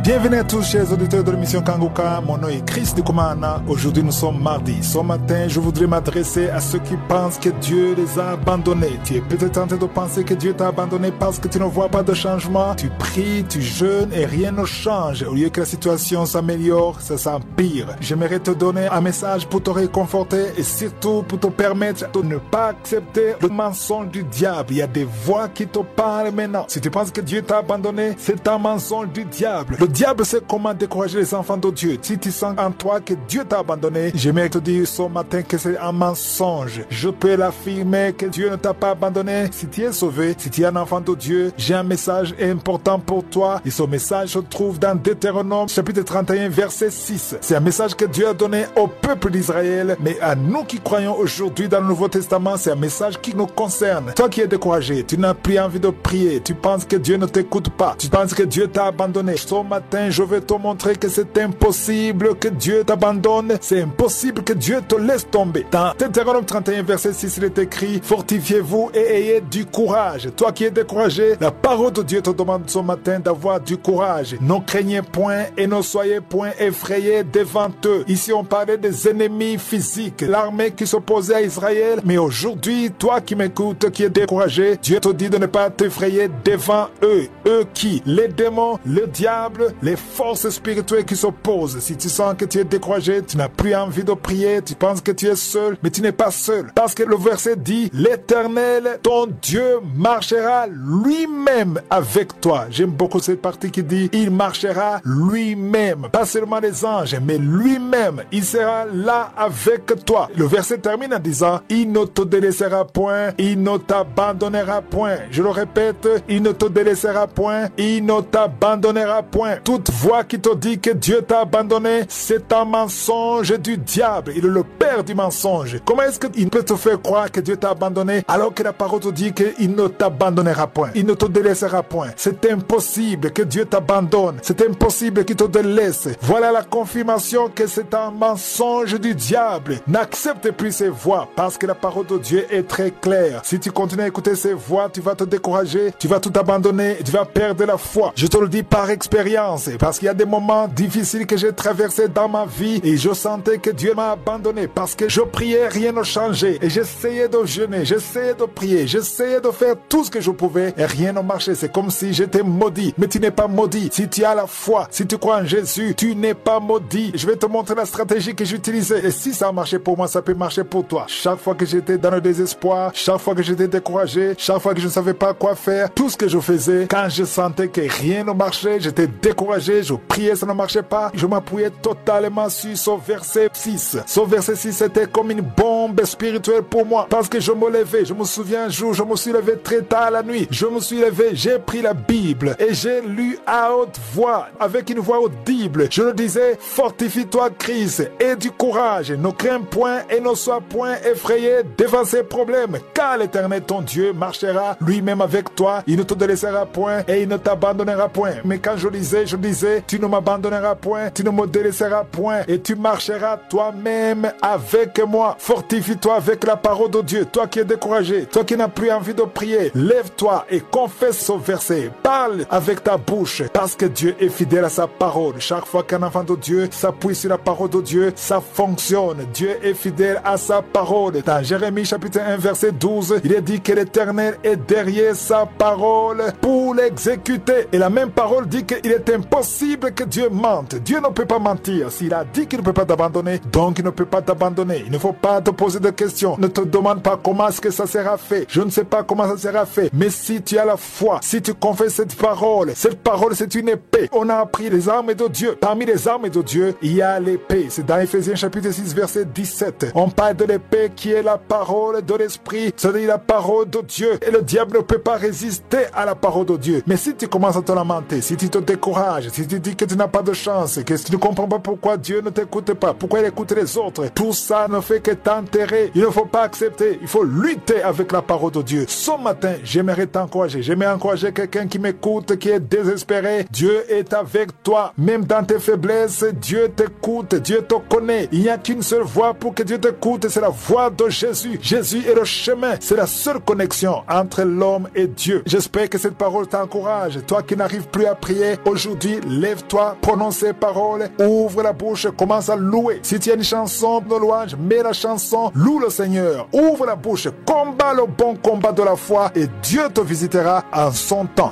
Bienvenue à tous chers auditeurs de l'émission Kanguka, mon nom est Chris Dukumana. Aujourd'hui nous sommes mardi. Ce matin je voudrais m'adresser à ceux qui pensent que Dieu les a abandonnés. Tu es peut-être en train de penser que Dieu t'a abandonné parce que tu ne vois pas de changement. Tu pries, tu jeûnes et rien ne change. Au lieu que la situation s'améliore, ça s'empire. J'aimerais te donner un message pour te réconforter et surtout pour te permettre de ne pas accepter le mensonge du diable. Il y a des voix qui te parlent maintenant. Si tu penses que Dieu t'a abandonné, c'est un mensonge du diable. Le diable sait comment décourager les enfants de Dieu. Si tu sens en toi que Dieu t'a abandonné, j'aimerais te dire ce matin que c'est un mensonge. Je peux l'affirmer que Dieu ne t'a pas abandonné. Si tu es sauvé, si tu es un enfant de Dieu, j'ai un message important pour toi. Et ce message se trouve dans Deutéronome chapitre 31 verset 6. C'est un message que Dieu a donné au peuple d'Israël, mais à nous qui croyons aujourd'hui dans le Nouveau Testament, c'est un message qui nous concerne. Toi qui es découragé, tu n'as plus envie de prier, tu penses que Dieu ne t'écoute pas, tu penses que Dieu t'a abandonné. Ce matin, je vais te montrer que c'est impossible que Dieu t'abandonne. C'est impossible que Dieu te laisse tomber. Dans Deutéronome 31 verset 6, il est écrit: fortifiez-vous et ayez du courage. Toi qui es découragé, la parole de Dieu te demande ce matin d'avoir du courage. Ne craignez point et ne soyez point effrayés devant eux. Ici, on parlait des ennemis physiques, l'armée qui s'opposait à Israël. Mais aujourd'hui, toi qui m'écoutes, qui es découragé, Dieu te dit de ne pas t'effrayer devant eux. Eux qui? Les démons, le diable, les forces spirituelles qui s'opposent. Si tu sens que tu es découragé, tu n'as plus envie de prier, tu penses que tu es seul, mais tu n'es pas seul. Parce que le verset dit: l'Éternel, ton Dieu, marchera lui-même avec toi. J'aime beaucoup cette partie qui dit: il marchera lui-même. Pas seulement les anges, mais lui-même. Il sera là avec toi. Le verset termine en disant: il ne te délaissera point, il ne t'abandonnera point. Je le répète, il ne te délaissera point, il ne t'abandonnera point. Toute voix qui te dit que Dieu t'a abandonné, c'est un mensonge du diable. Il est le père du mensonge. Comment est-ce qu'il peut te faire croire que Dieu t'a abandonné alors que la parole te dit qu'il ne t'abandonnera point, il ne te délaissera point? C'est impossible que Dieu t'abandonne. C'est impossible qu'il te délaisse. Voilà la confirmation que c'est un mensonge du diable. N'accepte plus ces voix parce que la parole de Dieu est très claire. Si tu continues à écouter ces voix, tu vas te décourager, tu vas tout abandonner et tu vas perdre la foi. Je te le dis par expérience, parce qu'il y a des moments difficiles que j'ai traversés dans ma vie et je sentais que Dieu m'a abandonné parce que je priais, rien ne changeait et j'essayais de jeûner, j'essayais de prier, j'essayais de faire tout ce que je pouvais et rien ne marchait. C'est comme si j'étais maudit, mais tu n'es pas maudit. Si tu as la foi, si tu crois en Jésus, tu n'es pas maudit. Je vais te montrer la stratégie que j'utilisais et si ça a marché pour moi, ça peut marcher pour toi. Chaque fois que j'étais dans le désespoir, chaque fois que j'étais découragé, chaque fois que je ne savais pas quoi faire, tout ce que je faisais, quand je sentais que rien ne marchait, j'étais découragé, je priais, ça ne marchait pas, je m'appuyais totalement sur ce verset 6. Ce verset 6 était comme une bombe spirituelle pour moi parce que je me levais. Je me souviens un jour, je me suis levé très tard la nuit. Je me suis levé, j'ai pris la Bible et j'ai lu à haute voix, avec une voix audible. Je le disais: fortifie-toi Christ, aie du courage, ne crains point et ne sois point effrayé devant ces problèmes, car l'Éternel ton Dieu marchera lui-même avec toi. Il ne te délaissera point et il ne t'abandonnera point. Mais quand je disais, tu ne m'abandonneras point, tu ne me délaisseras point et tu marcheras toi-même avec moi. Fortifie-toi avec la parole de Dieu. Toi qui es découragé, toi qui n'as plus envie de prier, lève-toi et confesse ce verset. Parle avec ta bouche parce que Dieu est fidèle à sa parole. Chaque fois qu'un enfant de Dieu s'appuie sur la parole de Dieu, ça fonctionne. Dieu est fidèle à sa parole. Dans Jérémie chapitre 1 verset 12, il est dit que l'Éternel est derrière sa parole pour l'exécuter. Et la même parole dit qu'il est impossible que Dieu mente. Dieu ne peut pas mentir. S'il a dit qu'il ne peut pas t'abandonner, donc il ne peut pas t'abandonner. Il ne faut pas te poser de questions. Ne te demande pas comment est-ce que ça sera fait. Je ne sais pas comment ça sera fait. Mais si tu as la foi, si tu confesses cette parole c'est une épée. On a appris les armes de Dieu. Parmi les armes de Dieu, il y a l'épée. C'est dans Ephésiens chapitre 6 verset 17. On parle de l'épée qui est la parole de l'esprit, c'est-à-dire la parole de Dieu. Et le diable ne peut pas résister à la parole de Dieu. Mais si tu commences à te lamenter, si tu te décourages, si tu dis que tu n'as pas de chance, que tu ne comprends pas pourquoi Dieu ne t'écoute pas, pourquoi il écoute les autres, tout ça ne fait que t'enterrer. Il ne faut pas accepter. Il faut lutter avec la parole de Dieu. Ce matin, j'aimerais t'encourager. J'aimerais encourager quelqu'un qui m'écoute, qui est désespéré. Dieu est avec toi. Même dans tes faiblesses, Dieu t'écoute. Dieu te connaît. Il n'y a qu'une seule voie pour que Dieu t'écoute. C'est la voie de Jésus. Jésus est le chemin. C'est la seule connexion entre l'homme et Dieu. J'espère que cette parole t'encourage. Toi qui n'arrives plus à prier, aujourd'hui, aujourd'hui, lève-toi, prononce ces paroles, ouvre la bouche, commence à louer. Si tu as une chanson de louange, mets la chanson, loue le Seigneur, ouvre la bouche, combat le bon combat de la foi et Dieu te visitera en son temps.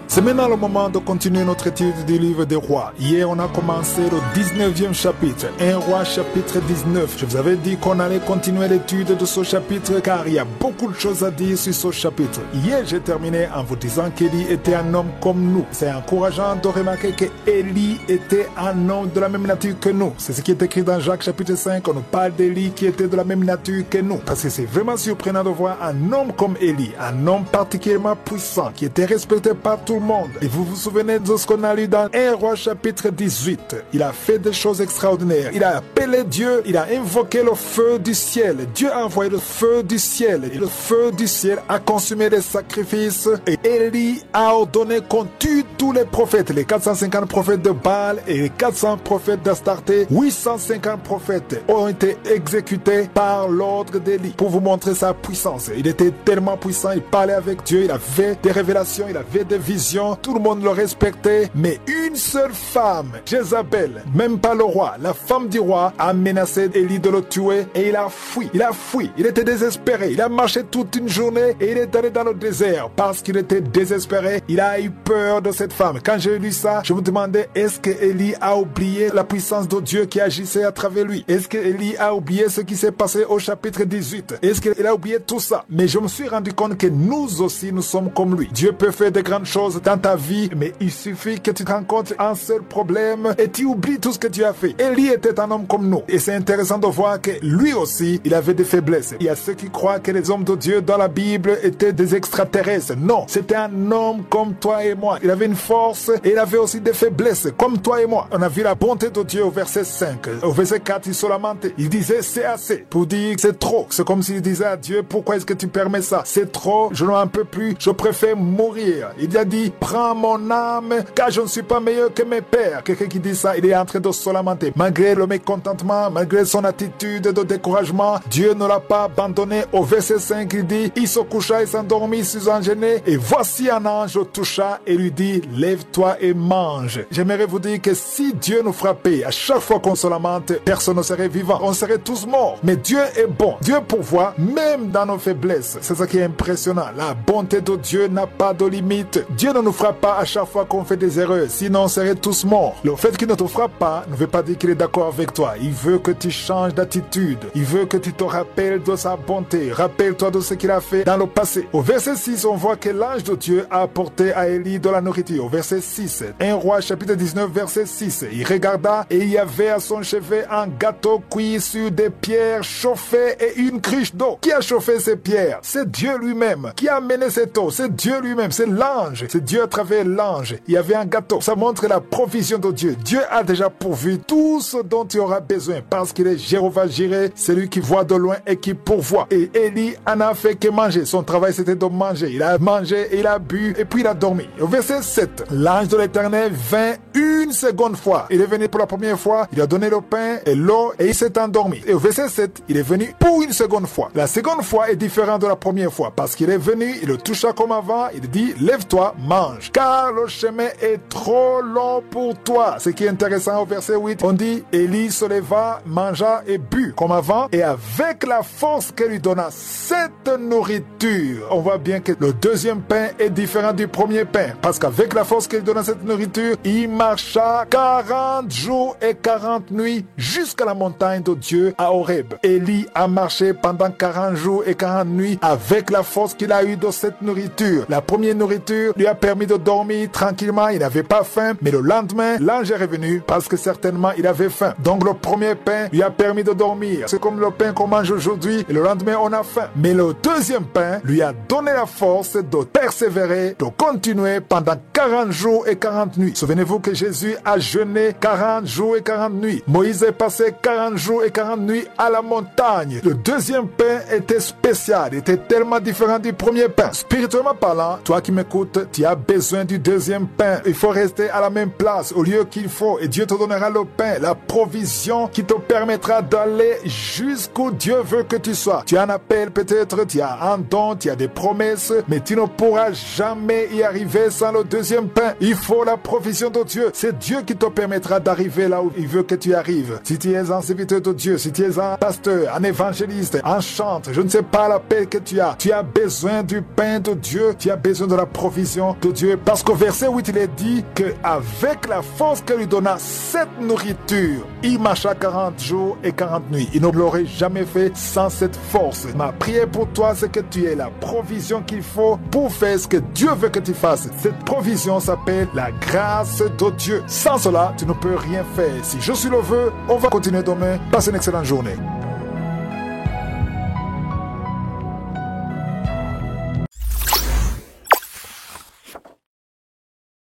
C'est maintenant le moment de continuer notre étude du livre des rois. Hier, on a commencé le 19e chapitre, 1 roi chapitre 19. Je vous avais dit qu'on allait continuer l'étude de ce chapitre car il y a beaucoup de choses à dire sur ce chapitre. Hier, j'ai terminé en vous disant qu'Élie était un homme comme nous. C'est encourageant de remarquer qu'Élie était un homme de la même nature que nous. C'est ce qui est écrit dans Jacques chapitre 5. On nous parle d'Élie qui était de la même nature que nous. Parce que c'est vraiment surprenant de voir un homme comme Élie, un homme particulièrement puissant qui était respecté par tout le monde. Et vous vous souvenez de ce qu'on a lu dans 1 roi chapitre 18. Il a fait des choses extraordinaires. Il a appelé Dieu, il a invoqué le feu du ciel. Dieu a envoyé le feu du ciel. Et le feu du ciel a consumé les sacrifices. Et Élie a ordonné qu'on tue tous les prophètes. Les 450 prophètes de Baal et les 400 prophètes d'Astarté. 850 prophètes ont été exécutés par l'ordre d'Élie. Pour vous montrer sa puissance. Il était tellement puissant. Il parlait avec Dieu. Il avait des révélations. Il avait des visions. Tout le monde le respectait. Mais une seule femme, Jézabel, même pas le roi, la femme du roi, a menacé Élie de le tuer. Et il a fui. Il a fui. Il était désespéré. Il a marché toute une journée. Et il est allé dans le désert. Parce qu'il était désespéré. Il a eu peur de cette femme. Quand j'ai lu ça, je me demandais, est-ce que Élie a oublié la puissance de Dieu qui agissait à travers lui? Est-ce que Élie a oublié ce qui s'est passé au chapitre 18? Est-ce qu'il a oublié tout ça? Mais je me suis rendu compte que nous aussi, nous sommes comme lui. Dieu peut faire de grandes choses dans ta vie, mais il suffit que tu rencontres un seul problème et tu oublies tout ce que tu as fait. Élie était un homme comme nous. Et c'est intéressant de voir que lui aussi, il avait des faiblesses. Il y a ceux qui croient que les hommes de Dieu dans la Bible étaient des extraterrestres. Non, c'était un homme comme toi et moi. Il avait une force et il avait aussi des faiblesses, comme toi et moi. On a vu la bonté de Dieu au verset 5. Au verset 4, il se lamentait. Il disait, c'est assez. Pour dire, c'est trop. C'est comme s'il disait à Dieu, pourquoi est-ce que tu permets ça? C'est trop, je n'en peux plus, je préfère mourir. Il a dit, prends mon âme, car je ne suis pas meilleur que mes pères. Quelqu'un qui dit ça, il est en train de se lamenter. Malgré le mécontentement, malgré son attitude de découragement, Dieu ne l'a pas abandonné. Au verset 5, il dit, il se coucha et s'endormit sous un genêt, et voici un ange le toucha et lui dit, lève-toi et mange. J'aimerais vous dire que si Dieu nous frappait à chaque fois qu'on se lamente, personne ne serait vivant. On serait tous morts. Mais Dieu est bon. Dieu pourvoit même dans nos faiblesses. C'est ça qui est impressionnant. La bonté de Dieu n'a pas de limite. Dieu ne nous frappe pas à chaque fois qu'on fait des erreurs, sinon on serait tous morts. Le fait qu'il ne te frappe pas ne veut pas dire qu'il est d'accord avec toi. Il veut que tu changes d'attitude. Il veut que tu te rappelles de sa bonté. Rappelle-toi de ce qu'il a fait dans le passé. Au verset 6, on voit que l'ange de Dieu a apporté à Élie de la nourriture. Au verset 6, 1 roi chapitre 19 verset 6, il regarda et il y avait à son chevet un gâteau cuit sur des pierres chauffées et une cruche d'eau. Qui a chauffé ces pierres? C'est Dieu lui-même. Qui a amené cette eau? C'est Dieu lui-même. C'est l'ange. C'est Dieu à travers l'ange. Il y avait un gâteau. Ça montre la provision de Dieu. Dieu a déjà pourvu tout ce dont tu auras besoin parce qu'il est Jéhovah Jireh, celui qui voit de loin et qui pourvoit. Et Élie en a fait que manger. Son travail c'était de manger. Il a mangé, il a bu et puis il a dormi. Au verset 7, l'ange de l'Éternel vint une seconde fois. Il est venu pour la première fois, il a donné le pain et l'eau et il s'est endormi. Et au verset 7, il est venu pour une seconde fois. La seconde fois est différente de la première fois parce qu'il est venu, il le toucha comme avant, il dit lève-toi, mange. Car le chemin est trop long pour toi. Ce qui est intéressant au verset 8, on dit Élie se leva, mangea et but comme avant et avec la force qu'elle lui donna cette nourriture. On voit bien que le deuxième pain est différent du premier pain parce qu'avec la force qu'elle donna cette nourriture, il marcha 40 jours et 40 nuits jusqu'à la montagne de Dieu à Horeb. Élie a marché pendant 40 jours et 40 nuits avec la force qu'il a eue de cette nourriture. La première nourriture lui a permis de dormir tranquillement, il n'avait pas faim, mais le lendemain, l'ange est revenu parce que certainement il avait faim. Donc le premier pain lui a permis de dormir. C'est comme le pain qu'on mange aujourd'hui et le lendemain on a faim. Mais le deuxième pain lui a donné la force de persévérer, de continuer pendant 40 jours et 40 nuits. Souvenez-vous que Jésus Jésus a jeûné 40 jours et 40 nuits. Moïse est passé 40 jours et 40 nuits à la montagne. Le deuxième pain était spécial, était tellement différent du premier pain. Spirituellement parlant, toi qui m'écoutes, tu as besoin du deuxième pain. Il faut rester à la même place, au lieu qu'il faut, et Dieu te donnera le pain, la provision qui te permettra d'aller jusqu'où Dieu veut que tu sois. Tu as un appel peut-être, tu as un don, tu as des promesses, mais tu ne pourras jamais y arriver sans le deuxième pain. Il faut la provision de Dieu. C'est Dieu qui te permettra d'arriver là où il veut que tu arrives. Si tu es un serviteur de Dieu, si tu es un pasteur, un évangéliste, un chantre, je ne sais pas l'appel que tu as besoin du pain de Dieu, tu as besoin de la provision de Dieu. Parce qu'au verset 8, il est dit qu'avec la force qu'elle lui donna, cette nourriture, il marcha 40 jours et 40 nuits. Il ne l'aurait jamais fait sans cette force. Ma prière pour toi, c'est que tu aies la provision qu'il faut pour faire ce que Dieu veut que tu fasses. Cette provision s'appelle la grâce de Dieu. Sans cela, tu ne peux rien faire. Si je suis le vœu, on va continuer demain. Passe une excellente journée.